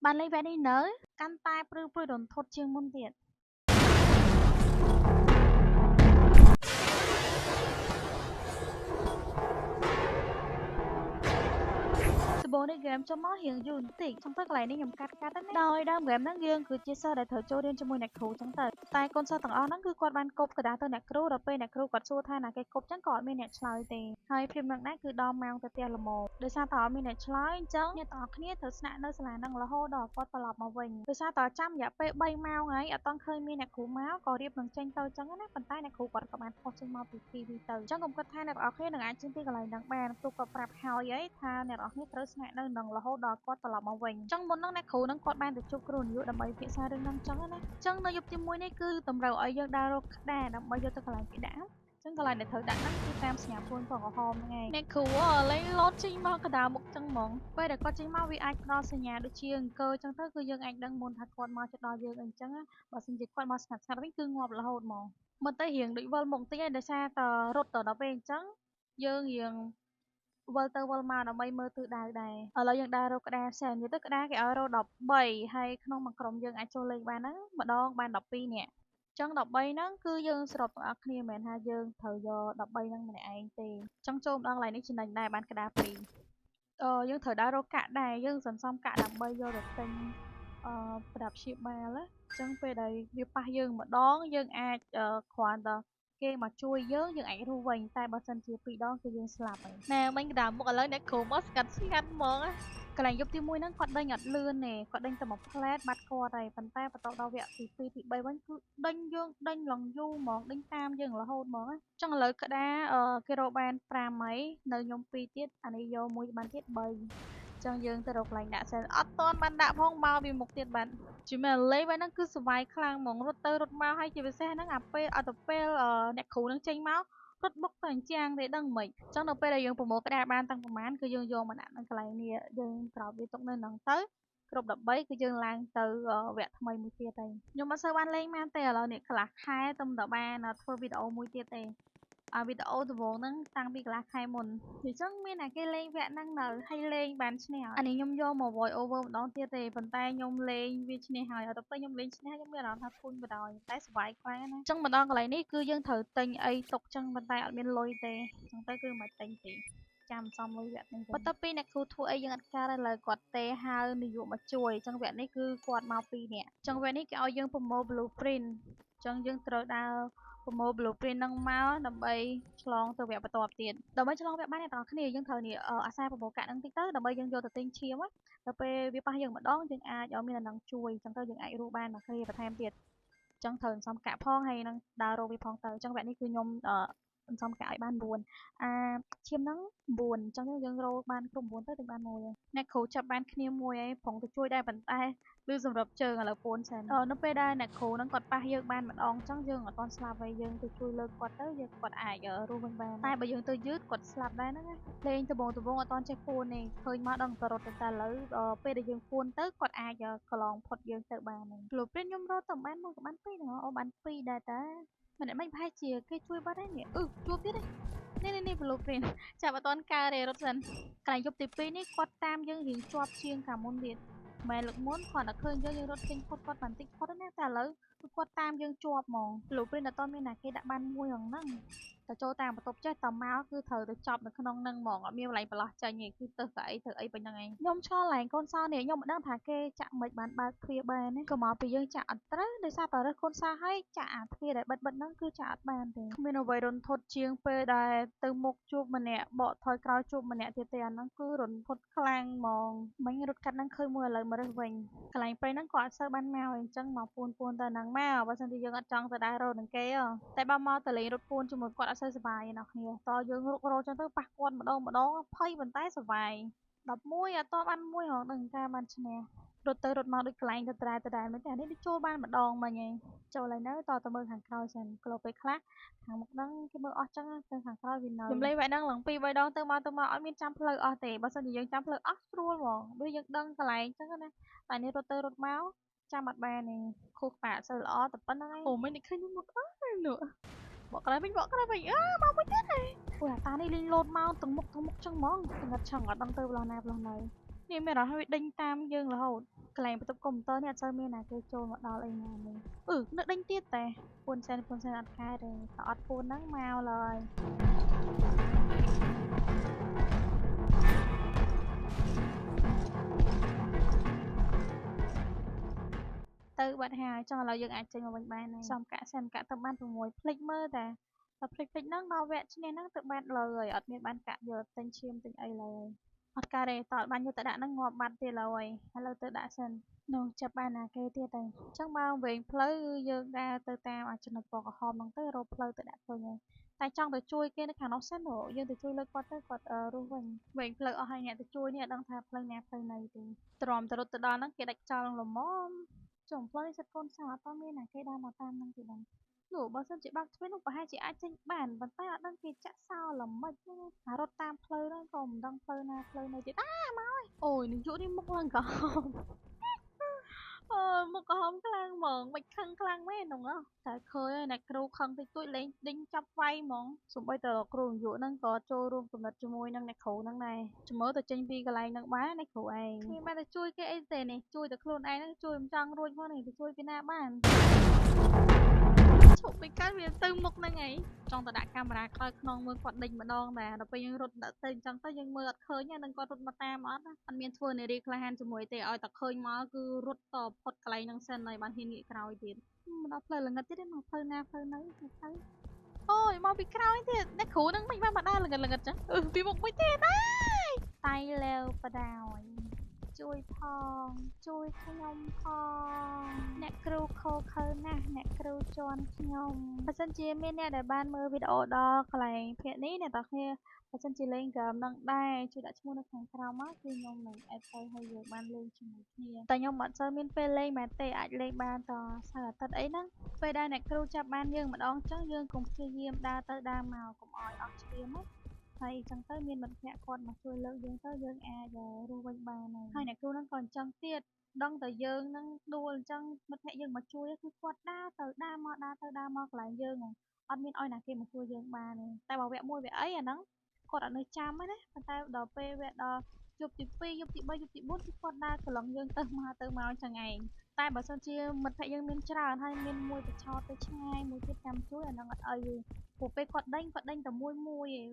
បានលេងវគ្គនេះនៅកាន់តែព្រឺព្រួយរន្ធត់ជាងមុនទៀតដំបូងនេះហ្គេមចូលមករៀងយូរបន្តិចចឹងទៅកន្លែងនេះខ្ញុំកាត់ណាដោយដើមហ្គេមហ្នឹងយើងគឺជាសិស្សដែលត្រូវចូលរៀនជាមួយអ្នកគ្រូចឹងទៅតែកូនសិស្សទាំងអស់ហ្នឹងគឺគាត់បានកប់កដាទៅអ្នកគ្រូដល់ពេលអ្នកគ្រូគាត់សួរថាណាគេកប់ចឹងក៏អត់មានអ្នកឆ្លើយទេហើយព្រាមនឹងដែរគឺដល់ម៉ោងទៅផ្ទះល្មមដោយសារតែអត់មានអ្នកឆ្លើយអញ្ចឹងអ្នកទាំងអស់គ្នាត្រូវស្នាក់នៅសាលាហ្នឹងរហូតដល់គាត់ត្រឡប់មកវិញដោយសារតែចាំរយៈពេល3ម៉ោងហើយអត់ទាន់ឃើញមានអ្នកគ្រូមកក៏រៀបនឹងចេញទៅចឹងណាប៉ុន្តែអ្នកគ្រូគាត់ក៏បានខុសចេញមកពីទីនេះទៅអញ្ចឹងខ្ញុំគិតថាអ្នកទាំងអស់គ្នានឹងអាចចេញពីកន្លែងហ្នឹងបានគ្រូគាត់ប្រាប់ហើយថាអ្នកទាំងអស់គ្នាត្រូវស្នាក់នៅនឹងរហូតដល់គាត់ត្រឡប់មកវិញអញ្ចឹងមុនហ្នឹងអ្នកគ្រូហ្នឹងគាត់បានទៅជួបគ្រូនាយកដើម្បីពិភាក្សារឿងហ្នឹងចឹងណាអញ្ចឹងនៅយប់ទី1នេះគឺតម្រូវឲ្យយើងដើររកក្តារដើម្បីយកទៅកន្លែងគេដាក់ចឹងកន្លែងដែលត្រូវដាក់ហ្នឹងគឺតាមសញ្ញាព្រួយពណ៌ក្រហមហ្នឹងឯងអ្នកគ្រូលេងលោតចេញមកកណ្ដាលមុខចឹងហ្មងពេលដែលគាត់ចេញមកវាអាចផ្ដល់សញ្ញាដូចជាអង្គើចឹងទៅគឺយើងអាចដឹងមុនថាគាត់មកជិតដល់យើងអីចឹងបើសិនជាគាត់មកស្ងាត់វិញគឺងាប់រហូតហ្មងមើលទៅរៀងដូចវិលមុខតិចឯងដោយសារតរត់ទៅដល់ពេលអញ្ចឹងយើងរៀងវិលទៅវិលមកដើម្បីមើលទិសដៅដែរឥឡូវយើងដើររកក្តារផ្សេងនិយាយទៅក្តារគេឲ្យរក13ហើយក្នុងមួយក្រុមយើងអាចចូលលេងបានហ្នឹងម្ដងបាន12នាក់ចឹង13ហ្នឹងគឺយើងសរុបទាំងអស់គ្នាមិនមែនថាយើងត្រូវយក13ហ្នឹងម្នាក់ឯងទេចឹងចូលម្ដងកន្លែងនេះចំណេញដែរបានក្តារ2យើងត្រូវដើររកកាក់ដែរយើងសន្សំកាក់ដើម្បីយកទៅទិញប្រដាប់ព្យាបាលណាចឹងពេលដែលវាប៉ះយើងម្ដងយើងអាចគ្រាន់តែគេមកជួយយើងអាចរស់វិញតែបើសិនជា2ដងគឺយើងស្លាប់ហើយណែមិញកណ្ដាលមុខឥឡូវអ្នកគ្រូមកស្ងាត់ហ្មងកន្លែងយប់ទី1ហ្នឹងគាត់ដេញអត់លឿនទេគាត់ដេញតែមួយផ្លែតបាត់គាត់ហើយប៉ុន្តែបន្ទាប់ដល់វគ្គទី2ទី3វិញគឺដេញយើងដេញឡើងយូរហ្មងដេញតាមយើងរហូតហ្មងចឹងឥឡូវក្តារគេរកបាន5ហើយនៅខ្ញុំ2ទៀតអានេះយកមួយបានទៀត3ចឹងយើងទៅរកកន្លែងដាក់សិនអត់ទាន់បានដាក់ផងមកពីមុខទៀតបាត់ជិះមែនលេងvậyហ្នឹងគឺសុវ័យខ្លាំងហ្មងរត់ទៅរត់មកហើយជាពិសេសហ្នឹងអាពេលអត់ទៅពេលអ្នកគ្រូហ្នឹងចេញមករត់បុកទៅអញ្ចាំងទេដឹងមិនចឹងនៅពេលដែលយើងប្រមូលក្តារបានតាំងប្រមាណគឺយើងយកមកដាក់នៅកន្លែងនេះយើងក្រោបវាទុកនៅហ្នឹងទៅគ្រប់13គឺយើងឡើងទៅវគ្គថ្មីមួយទៀតហើយខ្ញុំអត់សូវបានលេងបានទេឥឡូវនេះកន្លះខែទៅតែបានធ្វើវីដេអូមួយទៀតទេវីដេអូដំបូងហ្នឹងតាំងពីកន្លះខែមុនអញ្ចឹងមានតែគេលេងវគ្គហ្នឹងនៅហើយលេងបានឈ្នះអានេះខ្ញុំយកមក voice over ម្ដងទៀតទេប៉ុន្តែខ្ញុំលេងវាឈ្នះហើយដល់ពេលខ្ញុំលេងឈ្នះខ្ញុំមានអារម្មណ៍ថាធុញបដ ாய் តែសុវ័យខ្លាំងណាស់អញ្ចឹងម្ដងកន្លែងនេះគឺយើងត្រូវទិញអីទុកចឹងប៉ុន្តែអត់មានលុយទេអញ្ចឹងទៅគឺមិនទិញទេចាំសំលុយវគ្គនេះបន្ទាប់ពីអ្នកគ្រូធ្វើអីយើងអត់ការឥឡូវគាត់ទេហៅនាយកមកជួយអញ្ចឹងវគ្គនេះគឺគាត់មក2នាក់អញ្ចឹងវគ្គនេះគេឲ្យយើងប្រមូល blueprint អញ្ចឹងយើងត្រូវដើរប្រមូល blueprint ហ្នឹងមកដើម្បីឆ្លងទៅវគ្គបន្ទាប់ទៀតដើម្បីឆ្លងវគ្គបានអ្នកទាំងអស់គ្នាយើងត្រូវអាសាប្រមូលកាក់ហ្នឹងតិចទៅដើម្បីយើងយកទៅទិញឈាមដល់ពេលវាប៉ះយើងម្ដងយើងអាចឲ្យមានអាហ្នឹងជួយអញ្ចឹងទៅយើងអាចរស់បានមួយគ្នាបន្ថែមទៀតអញ្ចឹងត្រូវសំកាក់ផងហើយនឹងដើររកវាផងទៅអញ្ចឹងវគ្គនេះគឺខ្ញុំសន្សំកាក់ឲ្យបាន9ឈាមហ្នឹង9អញ្ចឹងយើងរកបានគ្រប់9ទៅទិញបានមួយអ្នកគ្រូចាប់បានគ្នាមួយហើយប្រងទៅជួយដែរប៉ុន្តែឬសម្រាប់ជើងឥឡូវពួនសិននៅពេលដែលអ្នកគ្រូហ្នឹងគាត់ប៉ះយើងបានម្ដងអញ្ចឹងយើងអត់ទាន់ស្លាប់ហើយយើងទៅជួយលើកគាត់ទៅយើងគាត់អាចរស់វិញបានតែបើយើងទៅយឺតគាត់ស្លាប់ដែរហ្នឹងលេងដំបងអត់ទាន់ចេះពួនទេឃើញមកដល់ទៅរត់ទៅតែឥឡូវពេលដែលយើងពួនទៅគាត់អាចកន្លងផុតយើងទៅបានBlueprintខ្ញុំរកទៅបានមួយក៏បាន2ហ្នឹងបាន2ដែរតាមិនប្រហែលជាគេជួយបាត់ហើយនេះជួបទៀតនេះ Blueprint ចាប់អត់ទាន់កើទេរត់សិនកន្លែងយប់ទី2នេះគាត់តាមយើងរៀងជាប់ជាងកាលមុនទៀតមែនលើកមុនគាត់តែឃើញយើងរត់ចេញផុតគាត់បានតិចផុតណាតែឥឡូវគាត់តាមយើងជាប់ហ្មង Blueprint អត់ទាន់មានណាគេដាក់បានមួយហ្នឹងទៅចូលតាមបន្ទប់ចេះតមកគឺត្រូវទៅចប់នៅក្នុងហ្នឹងហ្មងអត់មានកន្លែងបន្លោះចាញ់ទេគឺទៅទៅអីពេញហ្នឹងឯងខ្ញុំឆ្លងឡើងកូនសោនេះខ្ញុំមិនដឹងថាគេចាក់មិនបានបើកទ្វារបានណាក៏មកពីយើងចាក់អត់ត្រូវដោយសារតែរើសកូនសោហើយចាក់អាទ្វារដែលបិទហ្នឹងគឺចាក់អត់បានទេគ្មានអ្វីរន្ធត់ជាងពេលដែលទៅមុខជួបម្នាក់បកថយក្រោយជួបម្នាក់ទៀតទេអាហ្នឹងគឺរន្ធត់ខ្លាំងហ្មងមិញរត់កាត់ហ្នឹងឃើញមួយឥឡូវមករើសវិញកន្លែងព្រៃហ្នឹងក៏អត់សូវបានមកអញ្ចឹងមកពួនទៅហ្នឹងមកបើមិនជាយើងអត់ចង់ទៅដើររោនឹងគេតែបើមកទៅលេងរត់ពួនជាមួយគាត់អត់សូវសុបាយទេអ្នកគ្នាតយើងរុករោចឹងទៅប៉ះគាត់ម្ដងភ័យប៉ុន្តែសុបាយ11អត់ទាន់បានមួយហងនឹងការបានឈ្នះរត់ទៅរត់មកដូចកន្លែងទៅតែមិនតែនេះដូចចូលបានម្ដងមិញឯងចូលហើយនៅតទៅមើលខាងក្រោយសិនក្លោពេលខ្លះខាងមុខហ្នឹងគេមើលអស់ចឹងទៅខាងក្រោយវានៅខ្ញុំលេងវ៉ៃហ្នឹងឡើង2 3ដងទៅមកអត់មានចាំផ្លូវអស់ទេបើសិនជាយើងចាំផ្លូវអស់ស្រួលហ្មងដូចយើងដឹងកន្លែងចឹងណាតែនេះរត់ទៅរត់មកចាំអត់បានទេខួរក្បាលអត់សូវល្អតែប៉ុណ្្នឹងឯងអូមិញតែឃើញមុខអស់នោះបកក្រោយវិញមកមួយទៀតឯងអូអាតានេះលេងលោតមកទាំងមុខចឹងហ្មងងឹតឆឹងអត់ដឹងទៅផ្លោះណាផ្លោះណី នេះមានរហូតដេញតាមយើងរហូតកន្លែងបន្ទប់កុំព្យូទ័រនេះអត់សូវមានណាគេចូលមកដល់អីណានេះនៅដេញទៀតតែពួនសែនអត់ខែទេតែអត់ពួនហ្នឹងមកឡើយទៅបាត់ហើយចង់ឥឡូវយើងអាចចេញមកវិញបានហើយសំកាក់សិនកាក់ទៅបាន6ភ្លេចមើលតែដល់ភ្លេចហ្នឹងដល់វគ្គឈ្នះហ្នឹងទៅបានលើហើយអត់មានបានកាក់យកទិញឈាមទិញអីឡើយអត់ការទេតើបានយកទៅដាក់ហ្នឹងងាប់បាត់ទៀតឡើយឥឡូវទៅដាក់សិននោះចាប់បានណាគេទៀតហើយអញ្ចឹងបើវែងផ្លូវយើងដើរទៅតាមអាចំណុចពណ៌ក្រហមហ្នឹងទៅរកផ្លូវទៅដាក់ឃើញហើយតែចង់ទៅជួយគេនៅខាងនោះសិនយើងទៅជួយលើគាត់ទៅគាត់រស់វិញវែងផ្លូវអស់ហើយអ្នកទៅជួយនេះអត់ដឹងថាផ្លូវណាផ្លូវណីទេទ្រាំទៅរត់ទៅដល់ហ្នឹងគេដាច់ចោលល្មមចុំផ្លូវនេះសិតកូនសៅអត់មានណាគេដើរមកតាមហ្នឹងទេបងនោះបើសិនជាបាក់ទ្វេនោះប្រហែលជាអាចចេញបានប៉ុន្តែអត់ដឹងគេចាក់សោល្មិចណារត់តាមផ្លូវហ្នឹងក៏មិនដឹងផ្លូវណាផ្លូវណីទៀតមកហើយអូយនឹងយក់នេះមុខឡើងក្រហមមុខក្រហមខ្លាំងហ្មងមិនខឹងខ្លាំងមែនហ្នឹងតែឃើញហើយអ្នកគ្រូខឹងតិចតួចលេងដេញចាប់វាយហ្មងសូម្បីតែគ្រូនយោហ្នឹងក៏ចូលរួមកំណត់ជាមួយនឹងអ្នកគ្រូហ្នឹងដែរជំរឿទៅចេញពីកន្លែងហ្នឹងបានអ្នកគ្រូឯងគ្មានបានទៅជួយគេអីទេនេះជួយតែខ្លួនឯងហ្នឹងជួយមិនចង់រួចមកនេះទៅជួយពីណាបានឈប់ពីកើតវាទៅមុខហ្នឹងឯងចង់ទៅដាក់កាមេរ៉ាក្រោយខ្នងមើលគាត់ដេញម្ដងដែរដល់ពេលយើងរត់ទៅអញ្ចឹងទៅយើងមើលអត់ឃើញហ្នឹងគាត់រត់មកតាមអត់មានធ្វើនារីក្លាហានជាមួយទេឲ្យតែឃើញមកគឺរត់តផុតកន្លែងហ្នឹងសិនហើយបានហ៊ានងាកក្រោយទៀតមកដល់ផ្លូវល្ងឹតទៀតមកផ្លូវណាផ្លូវណីទៅអូយមកពីក្រោយទៀតអ្នកគ្រូហ្នឹងមិនបានមកដើរល្ងឹតចឹងពីមុខមួយទៀតតៃលើបដោយជួយផងជួយខ្ញុំផងអ្នកគ្រូខខើណាស់អ្នកគ្រូជន់ខ្ញុំបើសិនជាមានអ្នកដែលបានមើលវីដេអូដល់កន្លែងភាគនេះអ្នកទាំងគ្នាបើសិនជាលេងហ្គេមនឹងដែរជួយដាក់ឈ្មោះនៅខាងក្រោមមកគឺខ្ញុំនឹងអេដទៅហើយយើងបានលេងជាមួយគ្នាតែខ្ញុំអត់សូវមានពេលលេងមែនទេអាចលេងបានតសៅរ៍អាទិត្យអីហ្នឹងពេលដែលអ្នកគ្រូចាប់បានយើងម្ដងចឹងយើងកុំព្យាយាមដើរទៅដើរមកកុំឲ្យអស់ឈាមណាហើយអញ្ចឹងទៅមានមិត្តភក្តិគាត់មកជួយលើកយើងទៅយើងអាចរស់វិញបានហើយអ្នកគ្រូហ្នឹងក៏អញ្ចឹងទៀតដឹងតែយើងហ្នឹងដួលអញ្ចឹងមិត្តភក្តិយើងមកជួយគឺគាត់ដើរទៅដើរមកដើរទៅដើរមកកន្លែងយើងអត់មានឲ្យណាគេមកជួយយើងបានទេតែបើវគ្គ1វគ្គអីអាហ្នឹងគាត់អត់នៅចាំទេណាប៉ុន្តែដល់ពេលវគ្គដល់យប់ទី2យប់ទី3យប់ទី4គឺគាត់ដើរកន្លងយើងទៅមកអញ្ចឹងឯងតែបើសិនជាមិត្តភក្តិយើងមានច្រើនហើយមានមួយទៅឆោតទៅឆ្ងាយមួយទៀតចាំជួយអាហ្នឹងអត់អីទេព្រោះពេលគាត់ដេញតែមួយឯង